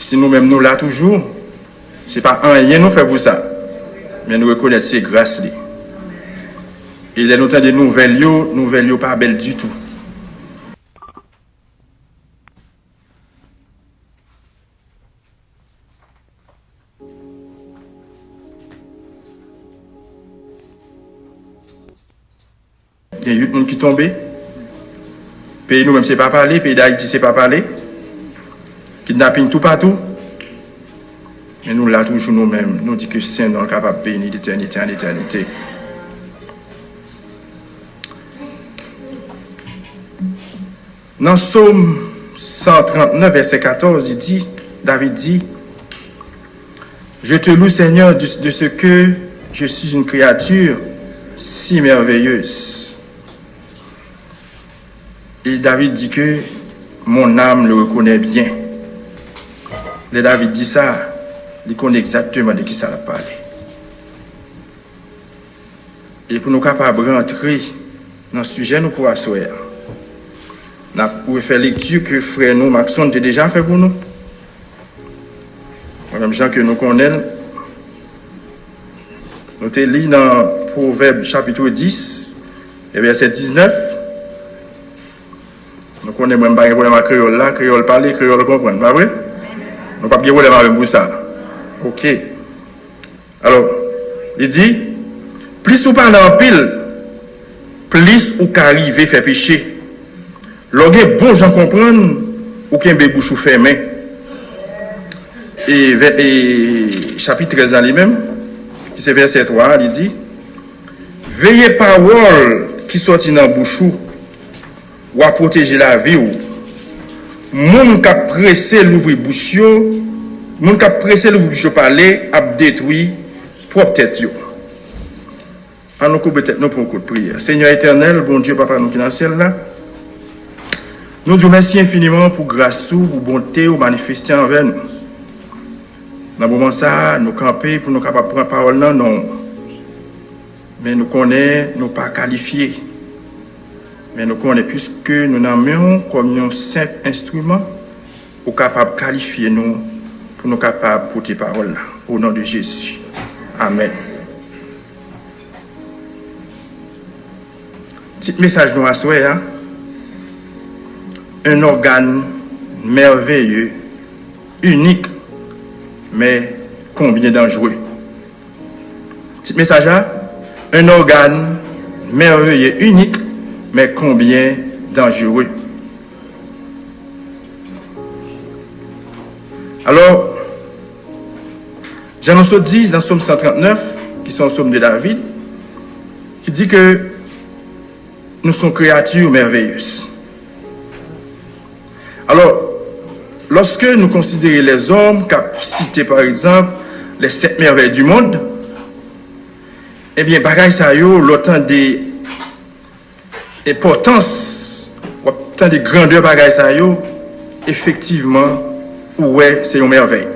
Si nous-mêmes nous là toujours, ce n'est pas rien nous fait pour ça. Mais nous reconnaissons ces grâces. Et les notions de nouvelles pas belles du tout. Il y a 8 personnes qui sont tombés. Pays nous-mêmes, c'est pas parler. Pays d'Haïti, c'est pas parler. Kidnapping tout partout. Mais nous, là, toujours nous-mêmes, nous disons que Saint est capable de bénir d'éternité en éternité. Dans Psaume 139, verset 14, David dit, je te loue, Seigneur, de ce que je suis une créature si merveilleuse. Et David dit que mon âme le reconnaît bien. Et David dit ça, il connaît exactement de qui ça a parlé. Et pour nous capables de rentrer dans le sujet, nous pourrons asseoir. Nous pouvons faire lecture que frère nous, Maxon, a déjà fait pour nous. Même gens que nous connaissons, nous te lis dans Proverbe chapitre 10, et verset 19. Nous connaissons même pas un problème à créole là, créole parler, créole comprendre, pas vrai? Nous pas bien problème avec vous ça. OK. Alors, il dit, plus ou parle en pile, plus ou qu'arriver faire pécher. Lorsque bon gens comprennent ou qu'un bouche fermé. Et chapitre 13 dans lui-même, qui c'est verset 3, il dit, veillez parole qui sortit dans bouche ou à protéger la vie ou. Moun ka pressé l'ouvrir bouche yo, moun ka pressé l'ouvrir bouche parler, a détruit propre tête yo. En nous peut-être nous pour un coup de prière. Seigneur éternel, bon Dieu, papa nous qui dans le ciel là. Nous vous remercions infiniment pour grâce ou pour bonté ou manifester envers nous. Dans le moment ça, nous camper pour nous capables de prendre parole non. Mais nous connaissons, nous pas qualifiés. Mais nous connaissons puisque nous n'avons comme un simple instrument pour capable de qualifier nous, pour nous capables de porter parole là. Au nom de Jésus. Amen. Petit message nous assoyons. Hein? Un organe merveilleux, unique, mais combien dangereux. Petit message là. Un organe merveilleux, unique, mais combien dangereux. Alors, j'en ai dit dans Psaume 139, qui sont Psaume de David, qui dit que nous sommes créatures merveilleuses. Alors, lorsque nous considérons les hommes, qu'a cité par exemple les 7 merveilles du monde, eh bien, bagaille ça yo, l'autant des importance, autant de grandeur bagaille ça yo, effectivement, ouais, c'est une merveille.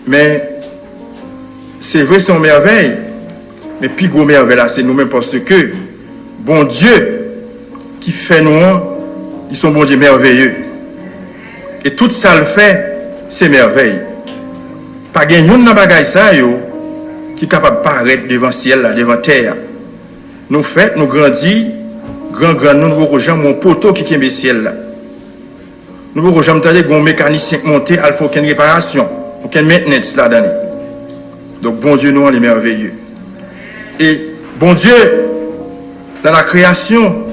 Mais, c'est vrai, c'est une merveille, mais plus gros merveille là, c'est nous-mêmes parce que, bon Dieu, qui fait nous, ils sont bon Dieu merveilleux. Et tout ça le fait, c'est merveille. Pas gagne une dans bagaille ça yo, qui est capable de paraître devant le ciel, là, devant la terre. Nous faisons, nous grandissons, nous ne jamais mon poteau qui est le ciel là. Nous ne jamais entendre un mécanicien monter, il faut qu'il y ait une réparation, aucune maintenance là-dedans. Donc, bon Dieu, nous, on est merveilleux. Et bon Dieu, dans la création,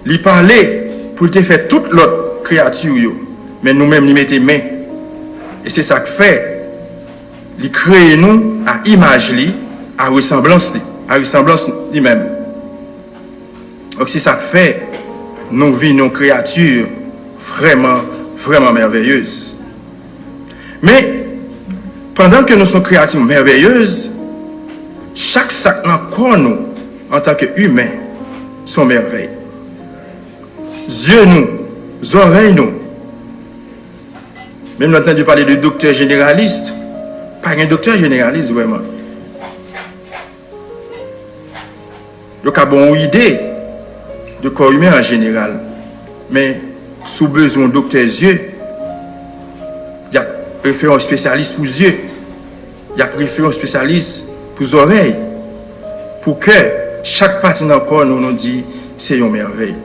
il parlait pour te faire toute l'autre créature, mais nous-mêmes, nous mettons main. Et c'est ça que fait. Il crée nous à image, à ressemblance lui-même. Donc c'est ça que fait, nous vivons une créature vraiment, vraiment merveilleuse. Mais, pendant que nous sommes créatures merveilleuses, chaque sac dans le corps, nous, en tant qu'humains, sont merveilles. Yeux, nous, oreilles, nous. Même nous avons entendu parler de docteur généraliste. Pas un docteur généraliste, vraiment. Donc, a bon idée de corps humain en général. Mais, sous besoin de docteur yeux, préféré un spécialiste pour les yeux. Il a préféré un spécialiste pour les oreilles. Pour que chaque partie dans le corps nous dit c'est une merveille.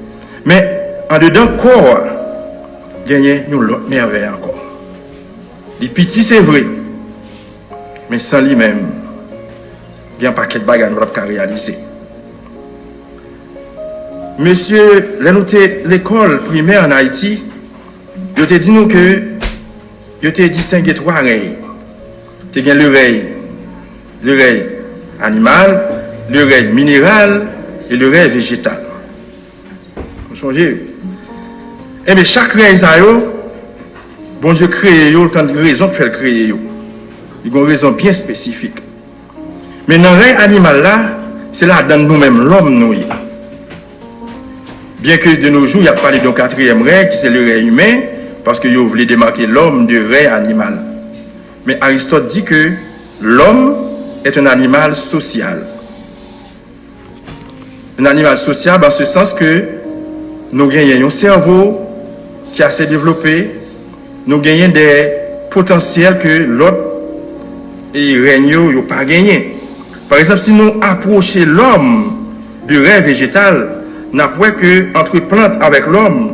Mais en dedans le corps, il y a une autre merveille encore. Les petits, c'est vrai. Mais sans lui-même, il y a un paquet de bagages qu'on peut réaliser. Monsieur, l'école primaire en Haïti, il te dit nous que il te distingué trois oreilles. Tu as l'oreille animale, l'oreille minérale et l'oreille végétale. Vous songez? Et mais chaque oreille, bon Dieu crée, il y a autant de raisons pour faire créer. Il y a une raison bien spécifique. Mais dans l'oreille animale là, c'est là dans nous-mêmes, l'homme nous. Bien que de nos jours, il y a parlé d'un quatrième oreille qui c'est l'oreille humaine, parce que vous voulez démarquer l'homme de l'oreille animale. Mais Aristote dit que l'homme est un animal social. Un animal social dans ce sens que nous gagnons un cerveau qui est assez développé, nous gagnons des potentiels que l'autre et règne n'a pas gagné. Par exemple, si nous approchons l'homme du rêve végétal, nous voyons que entre plantes avec l'homme,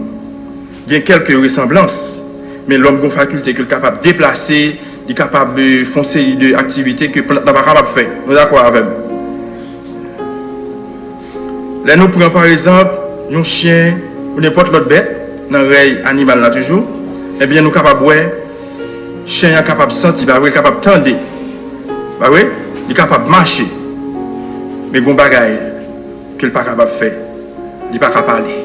il y a quelques ressemblances. Mais l'homme a une faculté qu'il est capable de déplacer, il est capable de faire une série d'activités que plante n'a pas capable de faire. Nous sommes d'accord avec nous. Là, nous prenons par exemple un chien ou n'importe l'autre bête, dans le règne animal là toujours, eh bien nous sommes capables de voir, le chien est capable de sentir, il est capable de tendre, il est capable de marcher. Mais il y a des choses qu'il n'est pas capable de faire. Il n'est pas capable de parler.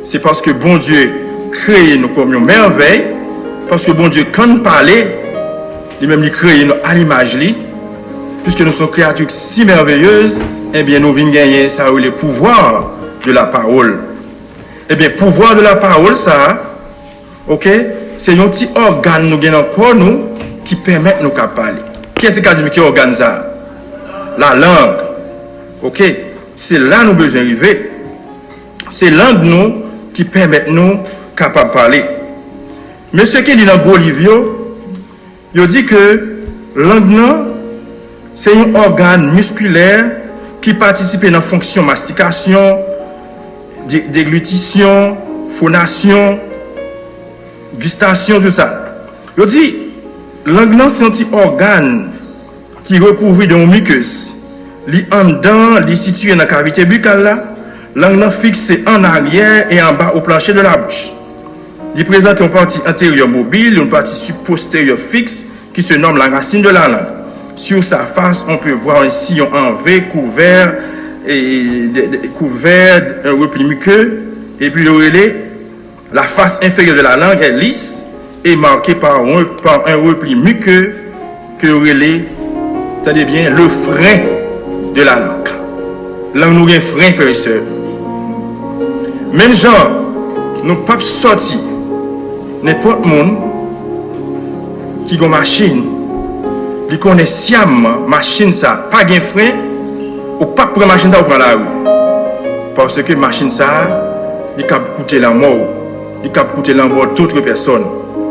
C'est parce que bon Dieu crée nous comme une merveille, parce que bon Dieu, quand nous parle, lui-même il crée nous à l'image, puisque nous sommes créatures si merveilleuses, eh bien nous venons gagner ça le pouvoir de la parole. Eh bien, pouvoir de la parole, ça, ok, c'est un petit organe nous gagnons encore nous qui permet de nous parler. Qu'est-ce qui dit qui organe ça? La langue. Ok, c'est là nous besoin d'arriver. C'est langue nous qui permet nous capable de parler. Mais ce qui dit dans Bolivio, il dit que langue c'est un organe musculaire qui participe dans la fonction mastication, déglutition, phonation, gustation, tout ça. Il dit, langue c'est un petit organe qui recouvre dans une muqueuse. Li en dedans, li situé dans la cavité buccale là, langue fixée en arrière et en bas au plancher de la bouche. Il présente une partie antérieure mobile et une partie postérieure fixe qui se nomme la racine de la langue. Sur sa face, on peut voir un sillon en V couvert un repli muqueux, et puis le relais, la face inférieure de la langue est lisse et marquée par un repli muqueux que le relais, c'est-à-dire bien le frein de la langue. Là, nous avons un frein, frères et sœurs. Même genre, nous ne pouvons pas sortir n'importe monde qui a une machine, qui connaît sciemment machine ça, pas de frein, ou pas prendre machine ça ou prendre la rue. Parce que machine ça, il peut coûter la mort, il peut coûter la mort d'autres personnes.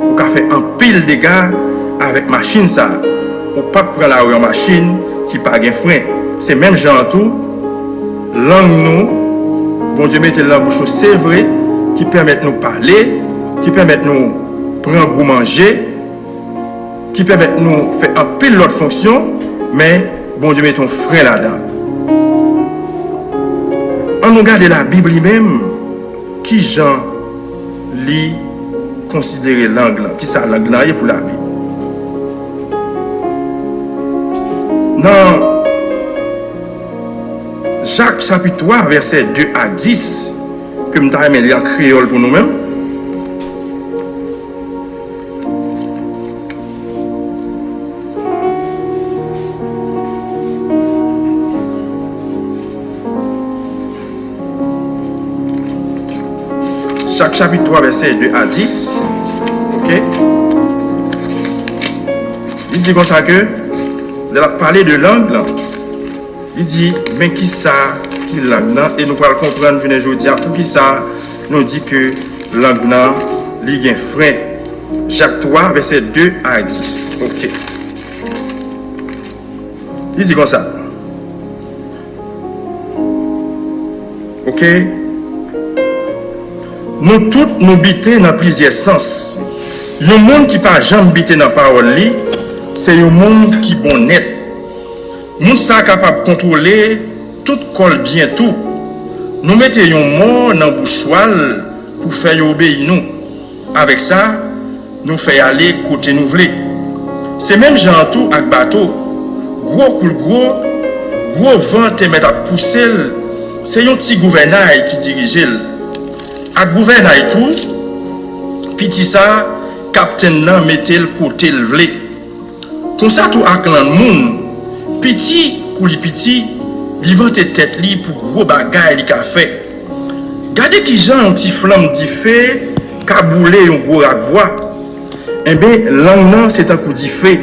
Ou peut faire un pile de dégâts avec machine ça, ou pas prendre la rue en machine qui pas de frein. C'est même genre tout, langue nous, bon Dieu mette la bouche, c'est vrai, qui permet de nous parler, qui permet de nous prendre goût manger, qui permet de nous faire un pile d'autres fonctions, mais bon Dieu met un frein là-dedans. On regarde la Bible lui-même, qui Jean lit considérer langue, qui ça langue là pour la Bible. Dans Jacques chapitre 3, verset 2 à 10, que nous avons mis en créole pour nous-mêmes. Jacques chapitre 3, verset 2 à 10. Ok? Il dit comme ça que, de la parler de langue, là, il dit, mais qui ça, qui langue là, et nous allons comprendre, je ne dis pour qui ça, nous dit que langue là, il y a un frein. Jacques 3, verset 2 à 10. Ok. Il dit comme ça. Ok. Nous tous nous biter dans plusieurs sens. Le monde qui pas jamais bité dans la parole, c'est le monde qui bon net. Nous sommes capables de contrôler tout col bien tout. Nous mettons un mot dans le bouchoir pour faire obéir nous. Avec ça, nous faisons aller côté nous voulons. C'est même genre tout avec bateau. Gros coule gros vent te met à pousser. C'est un petit gouvernail qui dirige. Avec gouvernail tout, petit ça, capitaine nan mette le côté le vle. Comme ça tout ak lan moun, petit kouli petit, li vante tête li pour gros bagay li ka fait. Gardez qui jan un petit flamme di fait, ka boule un gros bois. Eh bien, langue nan c'est un coup di fait.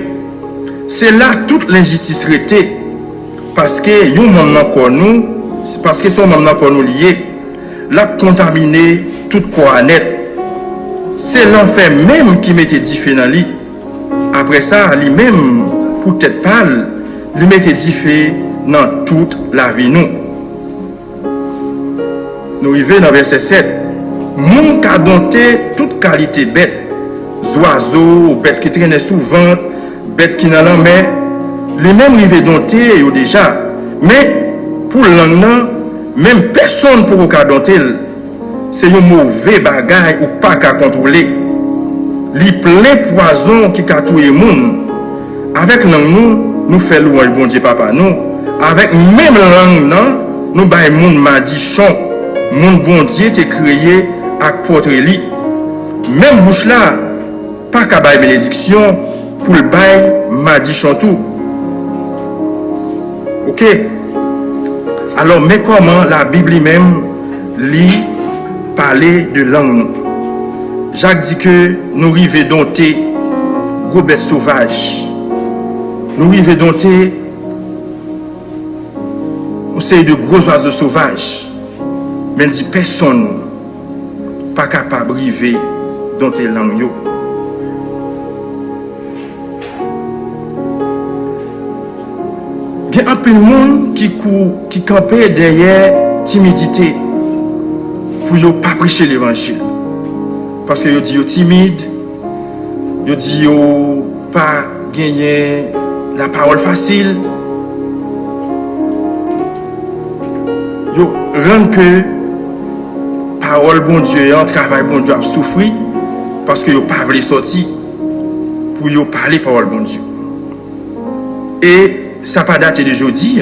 C'est là toute l'injustice rete. Parce que yon moun nan kon nous, c'est parce que son moun nan kon nous lié, l'a contaminé tout quoi net. C'est l'enfer même qui mettait diffé dans lui. Après ça, lui-même, pour tête pâle, lui mettait diffé dans toute la vie nous. Nous arrivons dans verset 7. Moun ka dompté toute qualité bête. Oiseaux, bêtes qui traînaient souvent, bêtes qui dans la mer. Lui-même rive dompté déjà. Mais pour l'angle, même personne pour ka dompter. C'est un mauvais bagage ou pas qu'à contrôler. Li plein poison qui a tué moun. Avec nous, nous faisons louange bon Dieu papa nous. Avec même langue non, nous bail moun madichon. Moun bon Dieu t'est créé à porter li. Même bouche là, pas qu'à bail bénédiction pour le bail madichon tout. OK. Alors mais comment la Bible même lit parler de langue. Jacques dit que nous arrivons dompter gros bêtes sauvages. Nous arrivons dompter on sait de gros oiseaux sauvages. Mais il dit personne pas capable d'arriver dompter langue yo. Il y a un peu de monde qui campait derrière timidité. Pour ne pas prêcher l'évangile. Parce que vous dites timide, vous dites pas gagner la parole facile. Vous rendez que parole bon Dieu, un travail bon Dieu a souffert parce que vous n'avez pas voulu sortir pour vous parler parole bon Dieu. Et ça n'a pas daté de jeudi.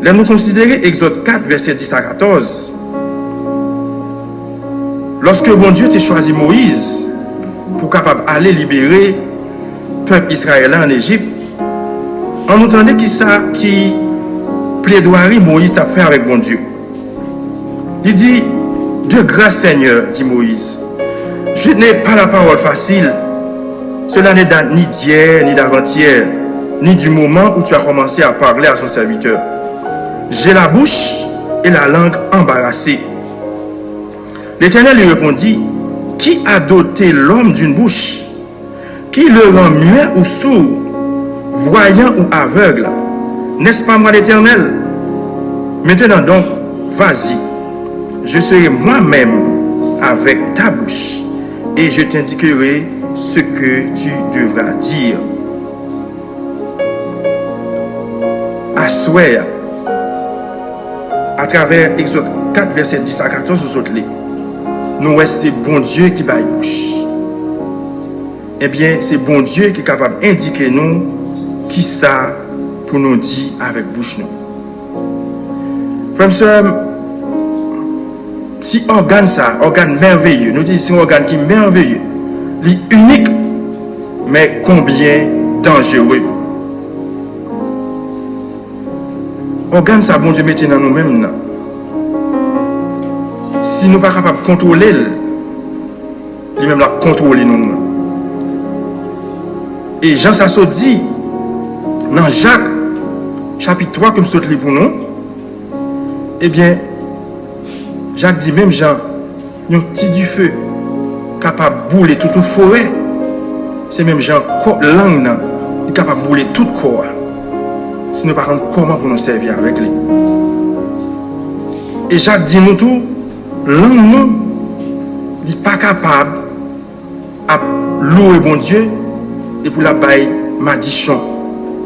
Là, nous considérons Exode 4, verset 10 à 14. Lorsque bon Dieu t'a choisi Moïse pour capable aller libérer le peuple israélien en Égypte, on entendait qui plaidoirie Moïse t'a fait avec bon Dieu. Il dit, de grâce Seigneur, dit Moïse, je n'ai pas la parole facile. Cela n'est ni d'hier, ni d'avant-hier, ni du moment où tu as commencé à parler à son serviteur. J'ai la bouche et la langue embarrassées. L'Éternel lui répondit, qui a doté l'homme d'une bouche? Qui le rend muet ou sourd, voyant ou aveugle? N'est-ce pas moi l'Éternel? Maintenant donc, vas-y, je serai moi-même avec ta bouche et je t'indiquerai ce que tu devras dire. Assoir, à travers Exode 4, verset 10 à 14, nous autres, nous c'est bon Dieu qui baille bouche. Eh bien, c'est bon Dieu qui est capable d'indiquer nous qui ça pour nous dire avec bouche nous. Frère, sœur, si organe ça, organe merveilleux, nous disons c'est un organe qui est merveilleux, unique, mais combien dangereux. Organe ça, bon Dieu, mettez dans nous-mêmes. Si nous ne sommes pas capables de contrôler, lui-même la contrôler nous. Et Jean Sasso dit, dans Jacques, chapitre 3, comme ce livre pour nous, eh bien, Jacques dit, même Jean, il y a un petit du feu capable de bouler toute une forêt. C'est même genre langue qui est capable de bouler tout corps. Si nous ne parlons pas comment pour nous servir avec lui. Et Jacques dit nous tout, langue nous, il n'est pas capable à louer bon Dieu et pour la baille madichon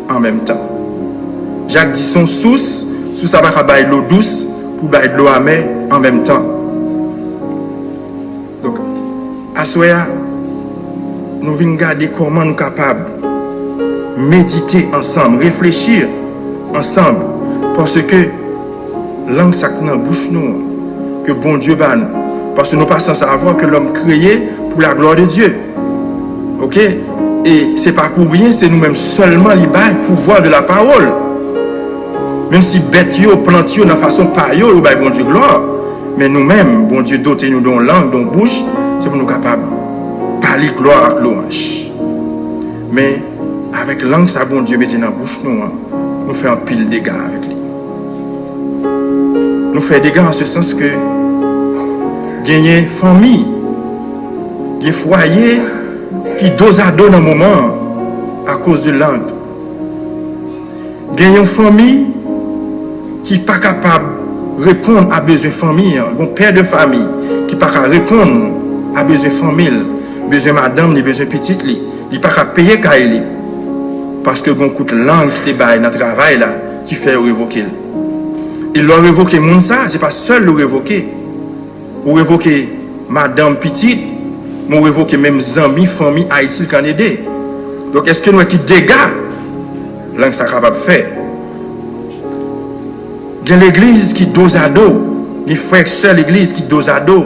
en même temps. Jacques dit son sous ça va bailler l'eau douce pour bailler de l'eau amère en même temps. Donc, à ce moment, nous venons regarder comment nous sommes capables de méditer ensemble, réfléchir ensemble, parce que langue ça dans la bouche nous, que bon Dieu va nous. Parce que nous passons à savoir que l'homme créé pour la gloire de Dieu. Ok? Et c'est pas pour rien, c'est nous-mêmes seulement les bails pouvoir de la parole. Même si bête yo, plante yo, dans façon pas yo, ou bon Dieu gloire. Mais nous-mêmes, bon Dieu doté nous dans langue, dans bouche, c'est pour nous capables de parler gloire avec l'orange. Mais avec langue, ça bon Dieu mette dans la bouche nous, nous faisons un pile de dégâts avec lui. Nous faisons des dégâts en ce sens que gagner famille, des foyers qui dos à dos dans le moment à cause de langue. Gagner une famille qui n'est pas capable de répondre à besoin de famille, un père de famille qui n'est pas capable de répondre à besoin de famille, besoin de madame, besoin de petite, il n'est pas capable de payer Kaili. Parce que bon coup de langue qui te baille dans le travail là, qui fait révoquer. Il l'a révoqué mon ça, c'est pas seul le révoquer. Ou révoquer madame petite, ou révoquer même amis, famille, Haïti, Canada. Donc est-ce que nous avons qui dégâts langue ça capable de faire? Il y a l'église qui dos à dos, les frères seuls l'église qui dos à dos.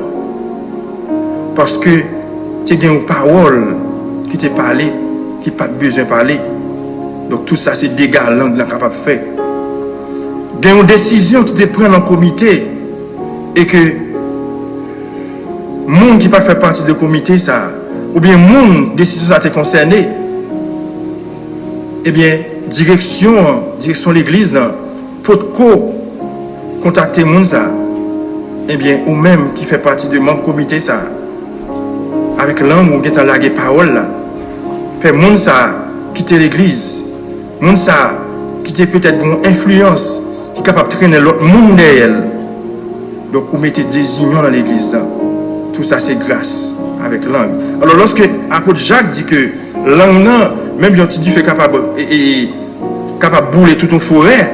Parce que tu as une parole qui te parle, qui n'a pas besoin de parler. Donc tout ça c'est dégâts langue là capable de faire. Il y a une décision qui te prend en comité et que monde qui pas fait partie du comité ça ou bien monde décision ça te concerné, eh bien direction l'église là pour contacter monde ça, eh bien ou même qui fait partie de mon comité ça avec langue ou qui a lagué parole là fait monde ça quitter l'église, monde ça qui a peut-être une influence qui est capable de traîner l'autre monde derrière. Donc vous mettez des unions dans l'église là. Tout ça c'est grâce avec langue. Alors lorsque l'apôtre Jacques dit que langue là, même si tu fais capable capable de bouler toute une forêt,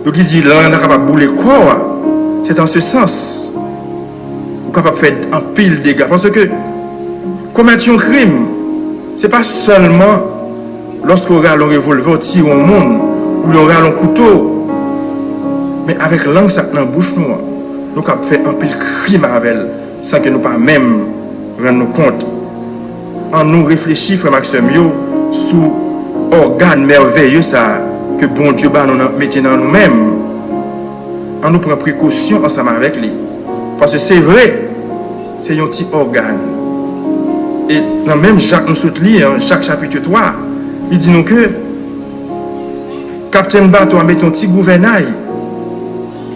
donc il dit langue là capable de bouler corps, c'est en ce sens. Vous capable de faire un pile de dégâts. Parce que commettre un crime, c'est pas seulement lorsqu'on a un revolver tire au monde ou on a un couteau, mais avec langue ça dans la bouche nous capable de faire un pile crime avec elle. Sans que nous pas même rendre compte. En nous réfléchir, frère Maxime, sous organe merveilleux ça que bon Dieu va nous mettre dans nous-mêmes. En nous prendre précaution ensemble avec lui. Parce que c'est vrai, c'est un petit organe. Et dans même Jacques nous soutient, Jacques chapitre 3, il dit nous que capitaine bateau a mis un petit gouvernail.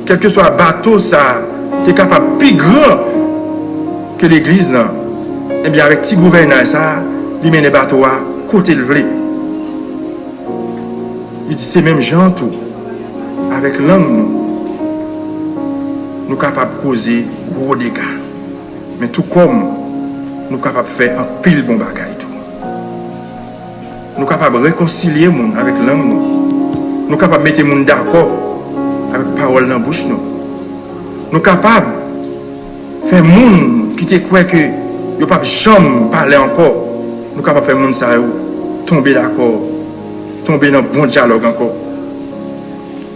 Quel que soit bateau, ça, tu es capable de plus grand que l'église, eh bien avec petit gouverneur ça, il mène les bateaux à côté le vrai. Il dit c'est même gens tout. Avec langue nous capables de causer gros dégâts. Mais tout comme nous capables de faire un pile bon bagage tout. Nous capables de réconcilier les gens avec langue nous capables de mettre les gens d'accord avec parole dans la bouche nous. Nous capables de faire les gens qui te croient que yo pas jamais parler encore, nous capable faire monde ça tomber d'accord, tomber dans bon dialogue encore.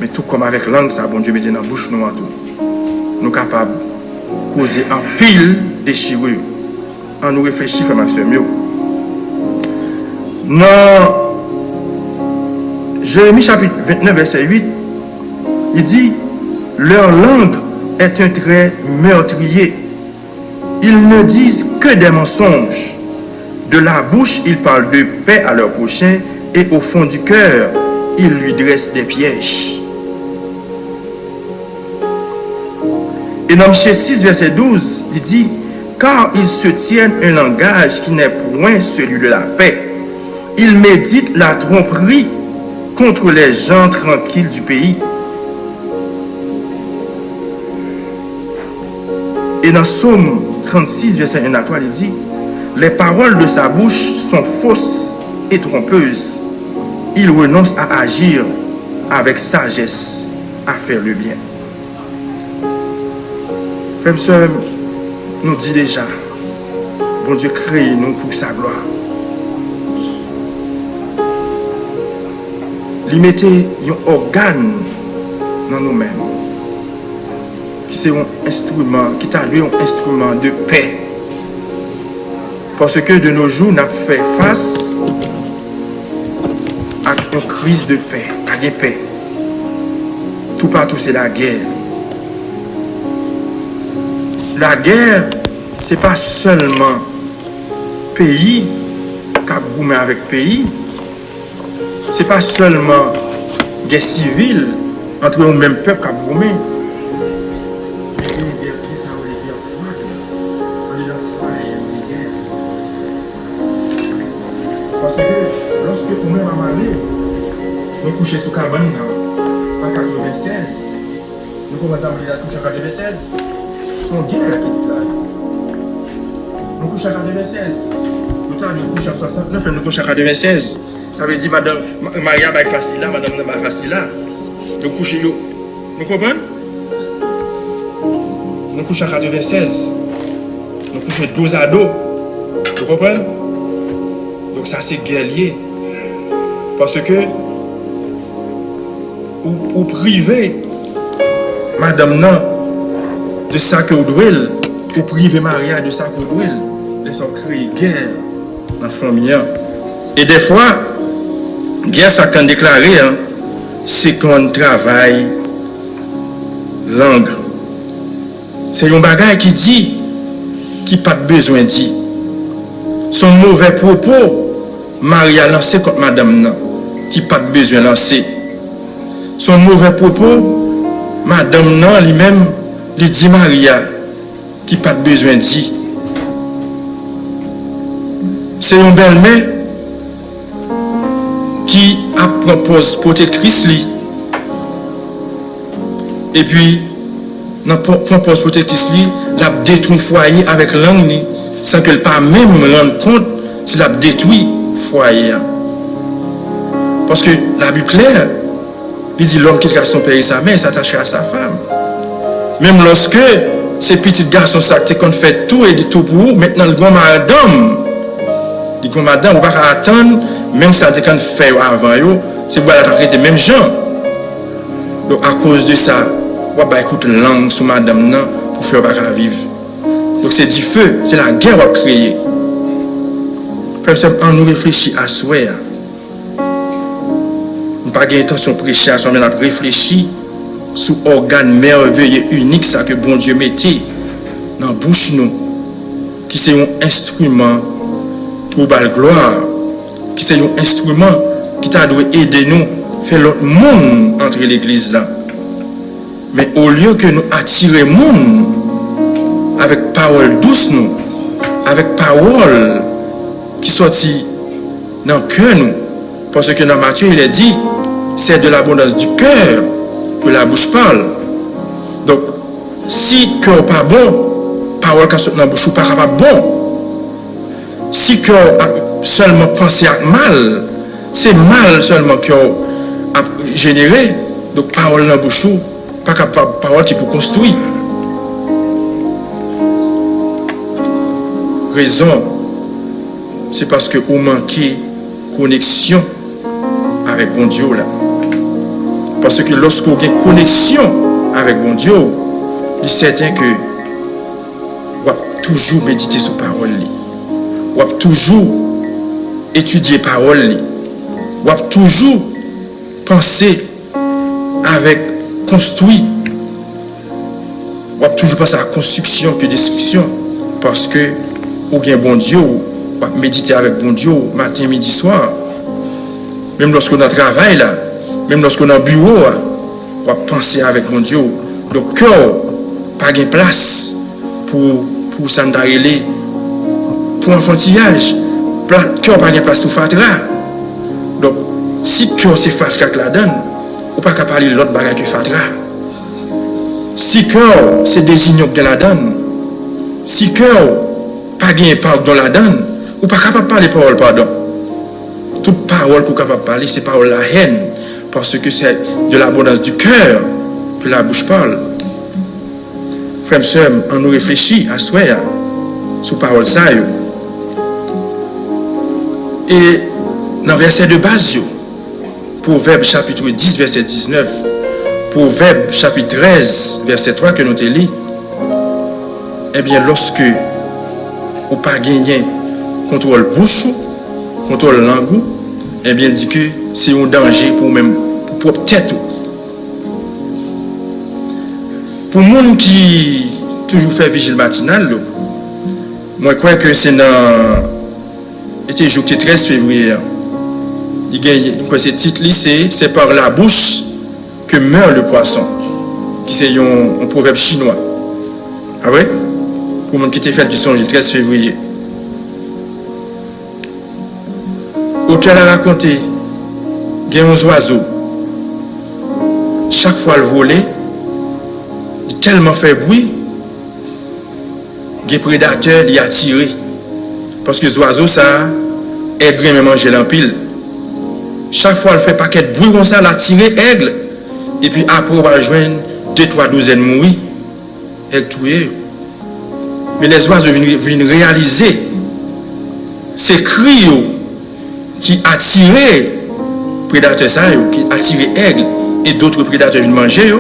Mais tout comme avec langue ça bon Dieu met dans bouche nous tout. Nous capable causer en pile déchirure. En nous réfléchir frère Maxime. Dans Jérémie chapitre 29 verset 8, il dit leur langue est un trait meurtrier. Ils ne disent que des mensonges. De la bouche, ils parlent de paix à leur prochain et au fond du cœur, ils lui dressent des pièges. Et dans Michée 6, verset 12, il dit car ils se tiennent un langage qui n'est point celui de la paix. Ils méditent la tromperie contre les gens tranquilles du pays. Et dans Psaume 36, verset 1 à 3, il dit, les paroles de sa bouche sont fausses et trompeuses. Il renonce à agir avec sagesse, à faire le bien. Frères et sœurs, nous dit déjà, bon Dieu crée nous pour sa gloire. Il mettait un organe dans nous-mêmes, qui c'est un instrument, qui t'a lui un instrument de paix. Parce que de nos jours, nous avons fait face à une crise de paix, à une paix. Tout partout, c'est la guerre. La guerre, ce n'est pas seulement pays qui a boumé avec pays. Ce n'est pas seulement guerre civile entre un même peuple qui a boumé. Parce que lorsque nous même à Malé, nous couchons sous cabane en 96, nous commençons à coucher en 96. Son guerre qui est là. Nous couchons en 96. Nous avons couché en 69 et nous couchons en 96. Ça veut dire Madame Maria va facile là, Madame va facile là. Nous couchons. Nous comprenons? Nous couchons en 96. Nous couchons 12 ados. Vous comprenez? Donc ça c'est guerrier. Parce que ou priver Madame non de ça que vous devez, ou priver Maria de ça que vous devez, laissons créer guerre dans la famille. Et des fois, guerre ça qu'on déclare, c'est qu'on travaille langue. C'est un bagage qui dit, qui pas de besoin de dire. Son mauvais propos, Maria lancé contre Madame non, qui pas de besoin de lancer. Son mauvais propos, Madame non lui-même, lui dit Maria, qui pas de besoin de dire. C'est une belle-mère qui a propose protectrice lui. Et puis, dans propose protectrice lui, l'a détruit foyer avec langue sans qu'elle pas même rendre compte s'il a détruit foyer. Parce que la Bible claire, il dit l'homme qui quittera son père et sa mère s'attacher à sa femme. Même lorsque ces petits garçons s'actent qu'on fait tout et dit tout pour vous, maintenant le grand madame, le grand madame, vous ne pouvez pas attendre, même si ça a qu'on fait avant, c'est pour la même gens. Donc à cause de ça, on va écouter langue sur madame non pour faire pas vivre. Donc c'est du feu, c'est la guerre qu'on a créée. Frère, on nous réfléchit à soi. On n'a pas l'intention de prêcher à soi, mais on a réfléchi sur l'organe merveilleux unique ça que bon Dieu mettait dans la bouche nous, qui c'est un instrument pour la gloire, qui c'est un instrument qui t'a dû aider nous faire l'autre monde entre l'église là. Mais au lieu que nous attirer le monde avec parole douce nous, avec parole qui sortit dans le cœur nous, parce que dans Matthieu il est dit, c'est de l'abondance du cœur que la bouche parle. Donc, si le cœur n'est pas bon, parole qui sortit dans la bouche n'est pas bon. Si le cœur a seulement pensé à mal, c'est mal seulement que a généré. Donc, parole dans la bouche, pas parole qui peut construire. Raison, c'est parce que vous manquez connexion avec bon Dieu là. Parce que lorsque vous avez connexion avec bon Dieu, il est certain que vous avez toujours méditer sur la parole. Vous avez toujours étudier la parole. Vous avez toujours penser avec construire. Vous avez toujours penser à la construction que destruction. Parce que vous avez bon Dieu, vous avez méditer avec bon Dieu matin, midi, soir. Même lorsqu'on a travail là, même lorsqu'on a un bureau, on va penser avec mon Dieu. Donc, cœur, pas de place pour pour ça n'arrêter pour enfantillage. Cœur pas de place sous fatra. Donc, si cœur c'est fatra que la donne, ou pas qu'à parler de l'autre bagage que fatra. Si cœur c'est désigné que la donne, si cœur pas gain pardon la donne, ou pas capable de parler parole pardon. Toute parole qu'on est capable de parler, c'est parole la haine, parce que c'est de l'abondance du cœur que la bouche parle. Frères et sœurs, on nous réfléchit à soi sur parole ça. Et dans le verset de base, Proverbe chapitre 10, verset 19, Proverbe chapitre 13, verset 3 que nous te lit, eh bien, lorsque ou pas gagné contrôle bouche, contrôle langue, eh bien, il dit que c'est un danger pour même pour propre tête. Pour les gens qui toujours fait vigile matinale, moi je crois que c'est dans le jour 13 février. Il y a ce titre, c'est par la bouche que meurt le poisson, qui c'est un proverbe chinois. Ah ouais? Pour les gens qui étaient fait du songe le 13 février. L'auteur a raconté qu'il y a un oiseau. Chaque fois le voler, il tellement fait bruit, les prédateurs l'y attirent. Parce que les oiseaux, ça, aigle même manger l'empile. Chaque fois, il fait paquet de bruit comme ça, l'attire aigle. Et puis après, on va joindre 2-3 douzaines mourir. Aigle tué. Mais les oiseaux viennent réaliser ces cris qui attirent les prédateurs, qui attirent aigle et d'autres prédateurs viennent manger.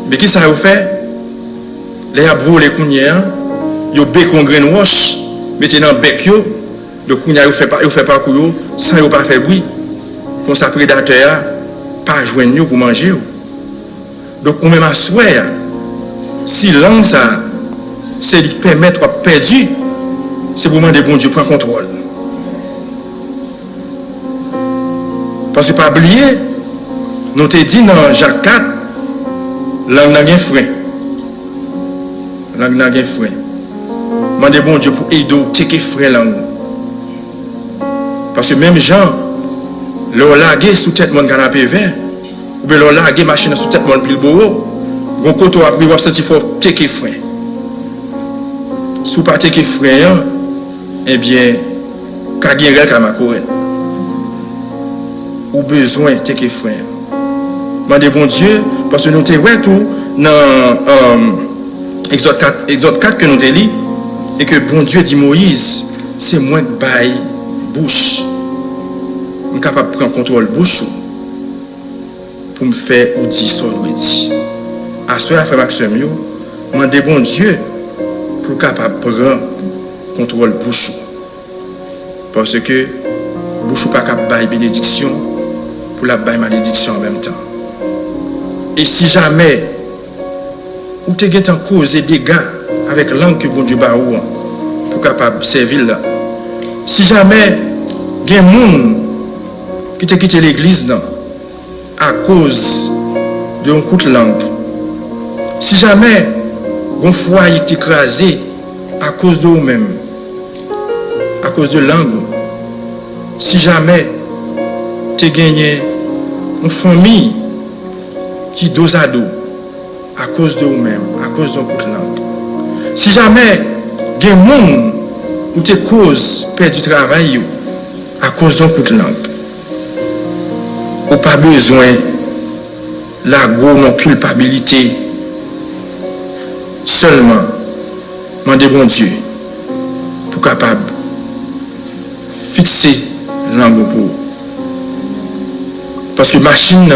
Mais qui ça fait? Les abros, les counières, ils ont bec en grain roche, mettez dans le bec, le counière ne fait pas couille sans ne pas faire bruit. Comme ça, prédateur pas joindre pour manger. Donc, on même à souhait, si l'homme, ça, c'est de permettre de perdre, c'est pour demander bon Dieu prend contrôle. Parce que pas oublier, nous t'ai dit dans Jacques 4, langue n'a rien frein. Langue n'a rien frein. Demandez bon Dieu pour aider à frein langue. Parce que même Jean, l'on lagué sous tête mon canapé vert, ou bien l'on lagué machine sous tête mon pile beau, bon côté a pris voir ça il faut take frein. Sous pas take frein, eh bien ka guerre ka makoren. Ou besoin take frein. Demandez bon Dieu parce que nous te ouais tout dans Exode 4 que nous te lit et que bon Dieu dit Moïse, c'est moi qui baille bouche. Je suis capable de prendre contrôle bouche pour me faire ou dire ce que je dis. À ce moment-là, frère Maxime, je demande bon Dieu pour capable de prendre contrôle bouche. Parce que bouche n'est pas capable de bailler bénédiction pour la bailler malédiction en même temps. Et si jamais ou tu as causé des dégâts avec langue que bon Dieu ba ou pour capable servir là. Si jamais il y a des gens qui te quitté l'église à cause d'un coup de langue. Si jamais un foyer qui écrasé à cause de vous-même, à cause de langue. Si jamais tu as gagné une famille qui dos à dos à cause de vous-même, à cause d'un coup de langue. Si jamais il y a des gens où tu causes perdre du travail à cause d'un coup de langue, ou pas besoin la grosse culpabilité, seulement demander bon Dieu pour capable fixer langue pour. Parce que machine,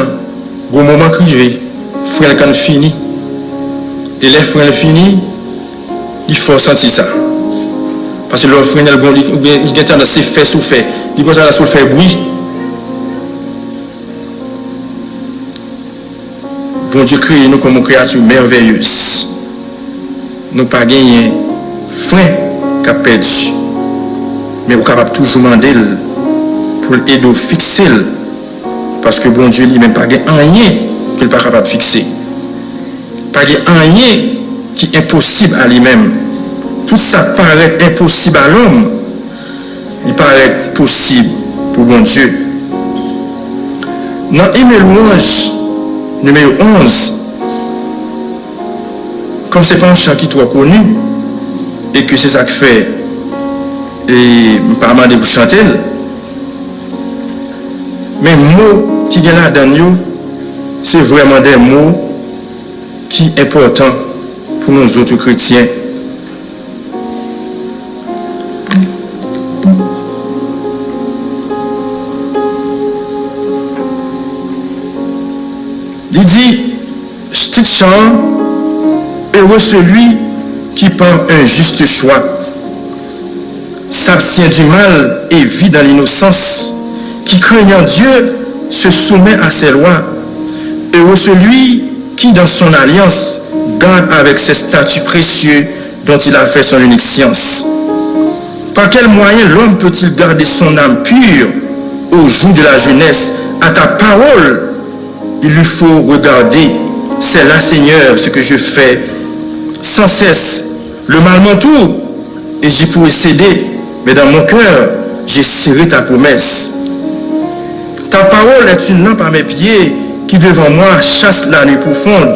au moment crivé, frère quand fini, et les frères fini, il faut sentir ça. Parce que le frère il a tendance à faire sous fait, il a tendance à faire bruit. Bon Dieu crée nous comme une créature merveilleuse. Nous pas gagner frein qu'a perdu. Mais nous sommes capables toujours demander pour aider à fixer. Parce que bon Dieu lui-même pas gagner rien qu'il n'est pas capable de fixer. Pas gagner rien qui est impossible à lui-même. tout ça paraît impossible à l'homme, il paraît possible pour bon Dieu. Dans Hymne louange numéro 11, comme c'est pas un chant qui est trop connu, et que c'est ça que fait, et je ne pas demander vous chanter, mais mots qui viennent là-dedans, c'est vraiment des mots qui sont importants pour nous autres chrétiens. Il dit, petit chant, heureux celui qui par un juste choix s'abstient du mal et vit dans l'innocence, qui craignant Dieu se soumet à ses lois. Heureux celui qui dans son alliance garde avec ses statuts précieux dont il a fait son unique science. Par quel moyen l'homme peut-il garder son âme pure au jour de la jeunesse? À ta parole, il lui faut regarder. C'est là, Seigneur, ce que je fais sans cesse. Le mal m'entoure et j'y pourrais céder, mais dans mon cœur, j'ai serré ta promesse. Ta parole est une lampe à mes pieds qui devant moi chasse la nuit profonde.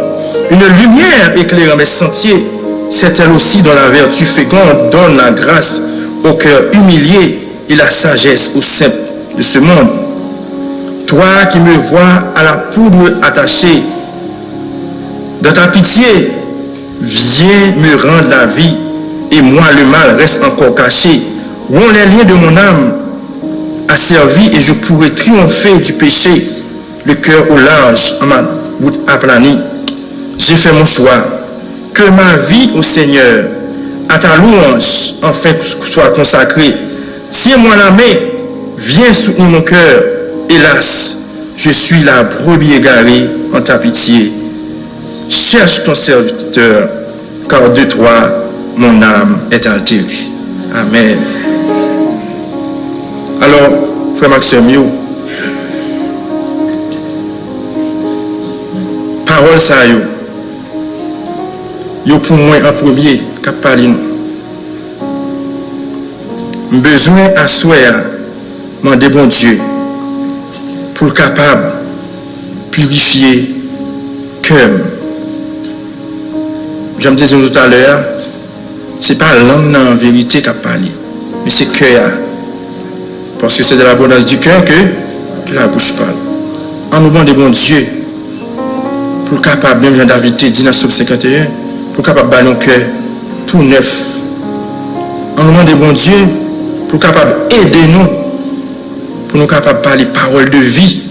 Une lumière éclairant mes sentiers. C'est elle aussi dont la vertu féconde donne la grâce au cœur humilié et la sagesse aux simples de ce monde. Toi qui me vois à la poudre attachée, dans ta pitié, viens me rendre la vie, et moi le mal reste encore caché. Où les liens de mon âme asservis, et je pourrai triompher du péché, le cœur au large, en ma route aplanie. J'ai fait mon choix, que ma vie au Seigneur, à ta louange, enfin soit consacrée. Tiens-moi la main, viens soutenir mon cœur. Hélas, je suis la brebis égarée en ta pitié. Cherche ton serviteur, car de toi, mon âme est altérée. Amen. Alors, frère Maxime, parole ça, yo pour moi en premier, cap parler nous. Besoin à soi, demander bon Dieu, pour le capable purifier cœur. Je me disais tout à l'heure, ce n'est pas l'homme en vérité qui a parlé, mais c'est cœur. Parce que c'est de l'abondance du cœur que la bouche parle. En nous demandant bon Dieu, pour le capable, même Jean David dit dans le psaume 51, pour le capable de bâtir nos cœurs tout neuf. En nous demandant bon Dieu, pour le capable d'aider nous, pour nous capables de parler parole de vie,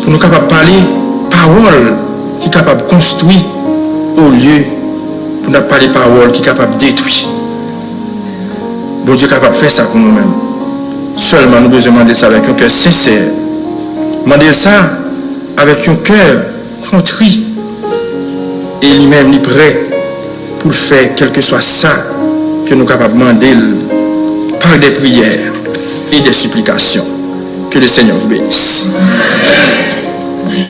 pour nous capables de parler parole qui est capable de construire au lieu pour nous parler parole qui est capable de détruire. Bon Dieu est capable de faire ça pour nous-mêmes. Seulement nous devons demander ça avec un cœur sincère. Demander ça avec un cœur contrit. Et lui-même est prêt pour le faire, quel que soit ça que nous sommes capables de demander par des prières et des supplications. Que le Seigneur vous bénisse.